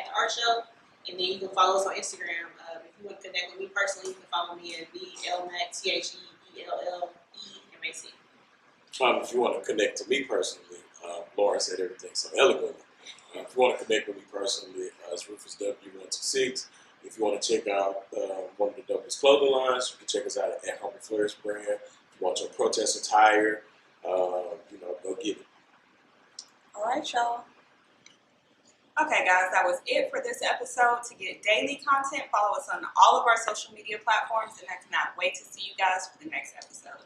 Speaker 3: the art show. And then you can follow us on Instagram. If you want to connect with me personally, you can follow me at BLMAC, THEELLEMAC.
Speaker 2: If you want to connect to me personally, Laura said everything so eloquently. If you want to connect with me personally, it's Rufus W126. If you want to check out one of the dopest clothing lines, you can check us out at Humble Flourish brand. If you want your protest attire, go get it.
Speaker 1: All right, y'all. Okay, guys, that was it for this episode. To get daily content, follow us on all of our social media platforms, and I cannot wait to see you guys for the next episode.